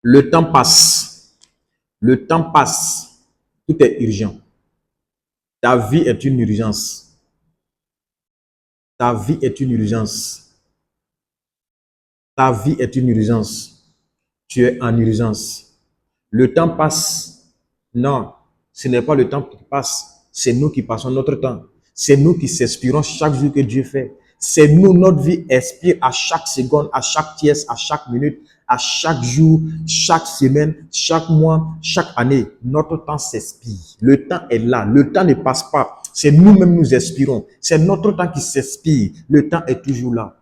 Le temps passe. Le temps passe. Tout est urgent. Ta vie est une urgence. Ta vie est une urgence. Ta vie est une urgence. Tu es en urgence. Le temps passe. Non, ce n'est pas le temps qui passe. C'est nous qui passons notre temps. C'est nous qui s'inspirons chaque jour que Dieu fait. C'est nous, notre vie expire à chaque seconde, à chaque pièce, à chaque minute, à chaque jour, chaque semaine, chaque mois, chaque année. Notre temps s'expire. Le temps est là. Le temps ne passe pas. C'est nous-mêmes nous expirons. C'est notre temps qui s'expire. Le temps est toujours là.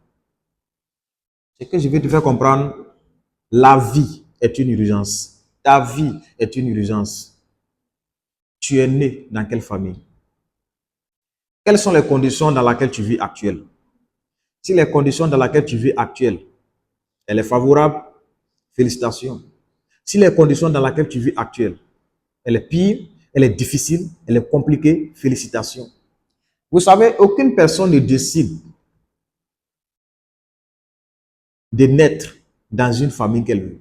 C'est que je vais te faire comprendre. La vie est une urgence. Ta vie est une urgence. Tu es né dans quelle famille? Quelles sont les conditions dans lesquelles tu vis actuellement? Si les conditions dans lesquelles tu vis actuellement, elle est favorable, félicitations. Si les conditions dans lesquelles tu vis actuellement, elle est pire, elle est difficile, elle est compliquée, félicitations. Vous savez, aucune personne ne décide de naître dans une famille qu'elle veut.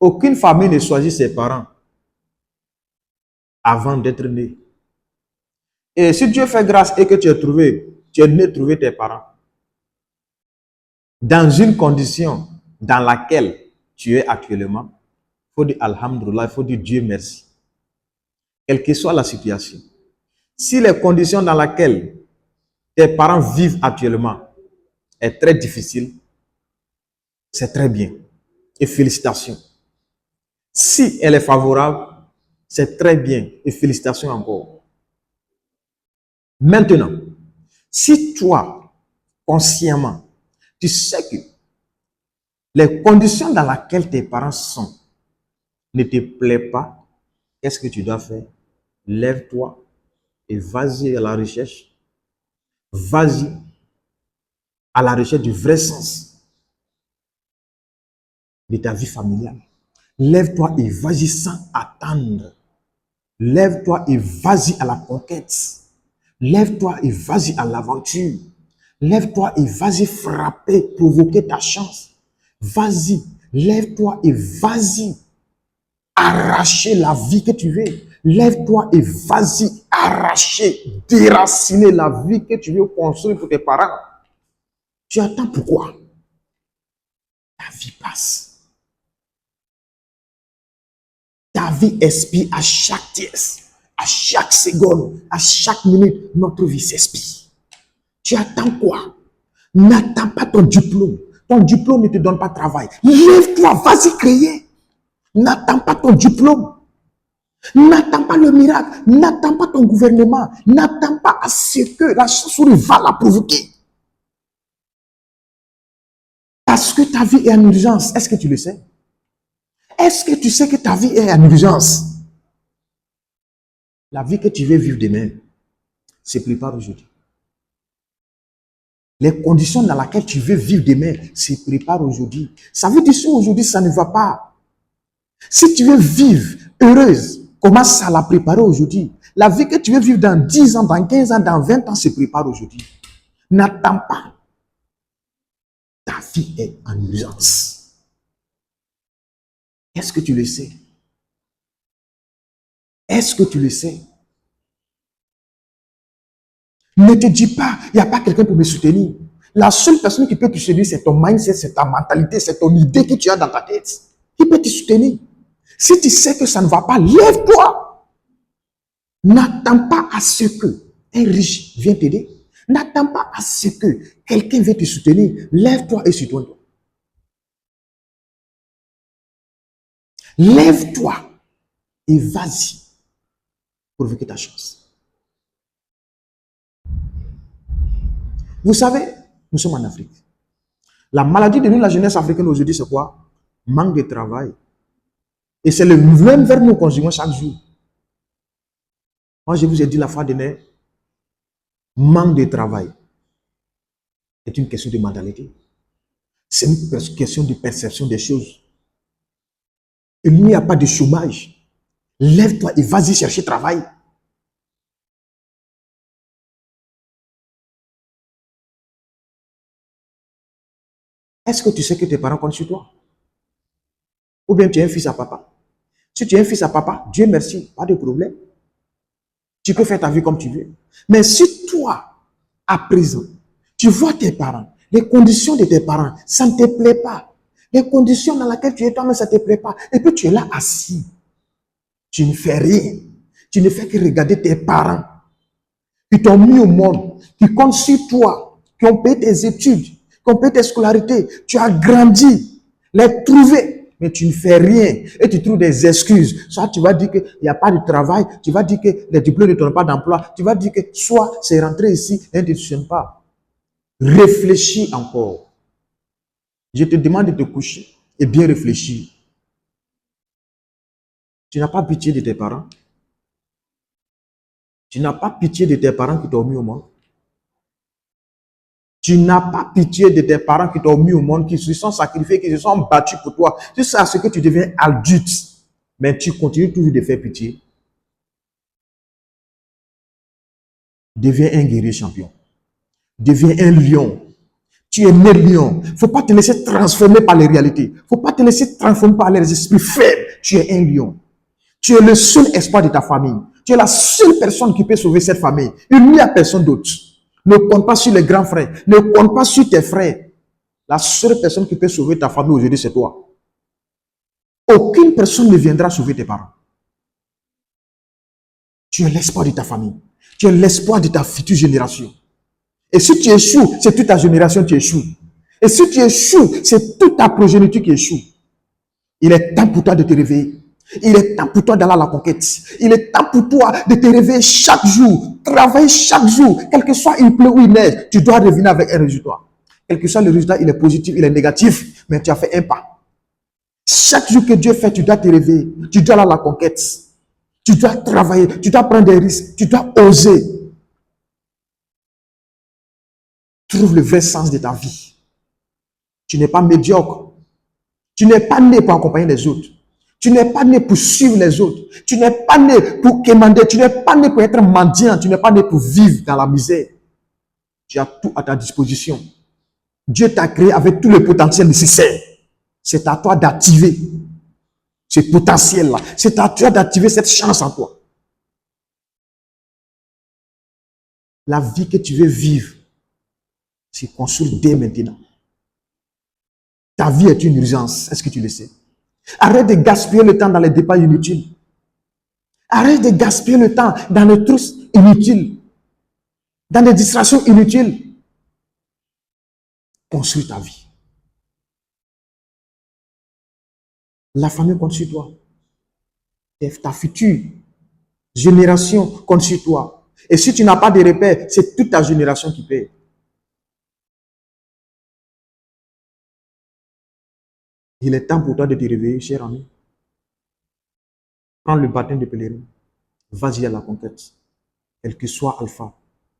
Aucune famille ne choisit ses parents avant d'être né. Et si Dieu fait grâce et que tu es né trouver tes parents dans une condition dans laquelle tu es actuellement, il faut dire Alhamdulillah, il faut dire Dieu merci. Quelle que soit la situation. Si les conditions dans lesquelles tes parents vivent actuellement est très difficile, c'est très bien. Et félicitations. Si elle est favorable, c'est très bien. Et félicitations encore. Maintenant, si toi, consciemment, tu sais que les conditions dans lesquelles tes parents sont ne te plaisent pas, qu'est-ce que tu dois faire? Lève-toi et vas-y à la recherche. Vas-y à la recherche du vrai sens de ta vie familiale. Lève-toi et vas-y sans attendre. Lève-toi et vas-y à la conquête. Lève-toi et vas-y à l'aventure. Lève-toi et vas-y frapper, provoquer ta chance. Vas-y, lève-toi et vas-y arracher la vie que tu veux. Lève-toi et vas-y arracher, déraciner la vie que tu veux construire pour tes parents. Tu attends pourquoi? Ta vie passe. Ta vie expire à chaque pièce, à chaque seconde, à chaque minute. Notre vie s'expire. Tu attends quoi? N'attends pas ton diplôme. Ton diplôme ne te donne pas de travail. Lève-toi, vas-y créer. N'attends pas ton diplôme. N'attends pas le miracle. N'attends pas ton gouvernement. N'attends pas à ce que la chauve-souris va la provoquer. Parce que ta vie est en urgence. Est-ce que tu le sais? Est-ce que tu sais que ta vie est en urgence? La vie que tu veux vivre demain se prépare aujourd'hui. Les conditions dans lesquelles tu veux vivre demain se préparent aujourd'hui. Ça veut dire que aujourd'hui, ça ne va pas. Si tu veux vivre heureuse, commence à la préparer aujourd'hui. La vie que tu veux vivre dans 10 ans, dans 15 ans, dans 20 ans se prépare aujourd'hui. N'attends pas. Ta vie est en urgence. Est-ce que tu le sais? Est-ce que tu le sais? Ne te dis pas, il n'y a pas quelqu'un pour me soutenir. La seule personne qui peut te soutenir, c'est ton mindset, c'est ta mentalité, c'est ton idée que tu as dans ta tête. Qui peut te soutenir? Si tu sais que ça ne va pas, lève-toi. N'attends pas à ce que un riche vienne t'aider. N'attends pas à ce que quelqu'un vienne te soutenir. Lève-toi et soutiens-toi. Lève-toi et vas-y provoquer ta chance. Vous savez, nous sommes en Afrique. La maladie de nous, la jeunesse africaine aujourd'hui, c'est quoi? Manque de travail. Et c'est le même vers nous conjuguons chaque jour. Moi, je vous ai dit la fois dernière, manque de travail est une question de mentalité. C'est une question de perception des choses. Il n'y a pas de chômage. Lève-toi et vas-y chercher travail. Est-ce que tu sais que tes parents comptent sur toi? Ou bien tu es un fils à papa. Si tu es un fils à papa, Dieu merci, pas de problème. Tu peux faire ta vie comme tu veux. Mais si toi, à présent, tu vois tes parents, les conditions de tes parents, ça ne te plaît pas. Les conditions dans lesquelles tu es toi-même, ça ne te plaît pas. Et puis tu es là assis. Tu ne fais rien. Tu ne fais que regarder tes parents qui t'ont mis au monde, qui comptent sur toi, qui ont payé tes études, qui ont payé tes scolarités. Tu as grandi, les trouver, mais tu ne fais rien. Et tu trouves des excuses. Soit tu vas dire qu'il n'y a pas de travail, tu vas dire que les diplômes ne donnent pas d'emploi, tu vas dire que soit c'est rentré ici et ne te soutiennent pas. Réfléchis encore. Je te demande de te coucher et bien réfléchir. Tu n'as pas pitié de tes parents. Tu n'as pas pitié de tes parents qui t'ont mis au monde. Tu n'as pas pitié de tes parents qui t'ont mis au monde, qui se sont sacrifiés, qui se sont battus pour toi. Tu sais à ce que tu deviens adulte, mais tu continues toujours de faire pitié. Deviens un guerrier champion. Deviens un lion. Tu es né lion. Il ne faut pas te laisser transformer par les réalités. Il ne faut pas te laisser transformer par les esprits faibles. Tu es un lion. Tu es le seul espoir de ta famille. Tu es la seule personne qui peut sauver cette famille. Il n'y a personne d'autre. Ne compte pas sur les grands frères. Ne compte pas sur tes frères. La seule personne qui peut sauver ta famille aujourd'hui, c'est toi. Aucune personne ne viendra sauver tes parents. Tu es l'espoir de ta famille. Tu es l'espoir de ta future génération. Et si tu échoues, c'est toute ta génération qui échoue. Et si tu échoues, c'est toute ta progéniture qui échoue. Il est temps pour toi de te réveiller. Il est temps pour toi d'aller à la conquête. Il est temps pour toi de te réveiller chaque jour. Travailler chaque jour. Quel que soit il pleut ou il neige, tu dois revenir avec un résultat. Quel que soit le résultat, il est positif, il est négatif, mais tu as fait un pas. Chaque jour que Dieu fait, tu dois te réveiller. Tu dois aller à la conquête. Tu dois travailler. Tu dois prendre des risques. Tu dois oser. Trouve le vrai sens de ta vie. Tu n'es pas médiocre. Tu n'es pas né pour accompagner les autres. Tu n'es pas né pour suivre les autres. Tu n'es pas né pour quémander. Tu n'es pas né pour être mendiant. Tu n'es pas né pour vivre dans la misère. Tu as tout à ta disposition. Dieu t'a créé avec tout le potentiel nécessaire. C'est à toi d'activer ce potentiel-là. C'est à toi d'activer cette chance en toi. La vie que tu veux vivre, c'est construire dès maintenant. Ta vie est une urgence. Est-ce que tu le sais? Arrête de gaspiller le temps dans les débats inutiles. Arrête de gaspiller le temps dans les trucs inutiles. Dans les distractions inutiles. Construis ta vie. La famille compte sur toi. Ta future génération compte sur toi. Et si tu n'as pas de repères, c'est toute ta génération qui paie. Il est temps pour toi de te réveiller, cher ami. Prends le baptême de pèlerin. Vas-y à la conquête. Quel que soit Alpha,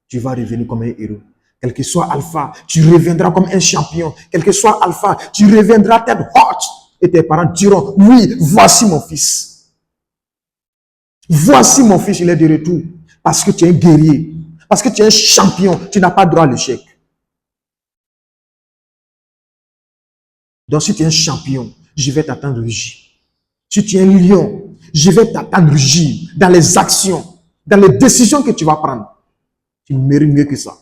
tu vas revenir comme un héros. Quel que soit Alpha, tu reviendras comme un champion. Quel que soit Alpha, tu reviendras tête haute. Et tes parents diront, oui, voici mon fils. Voici mon fils, il est de retour. Parce que tu es un guerrier. Parce que tu es un champion. Tu n'as pas droit à l'échec. Donc si tu es un champion, je vais t'attendre rugir. Si tu es un lion, je vais t'attendre rugir dans les actions, dans les décisions que tu vas prendre. Tu mérites mieux que ça.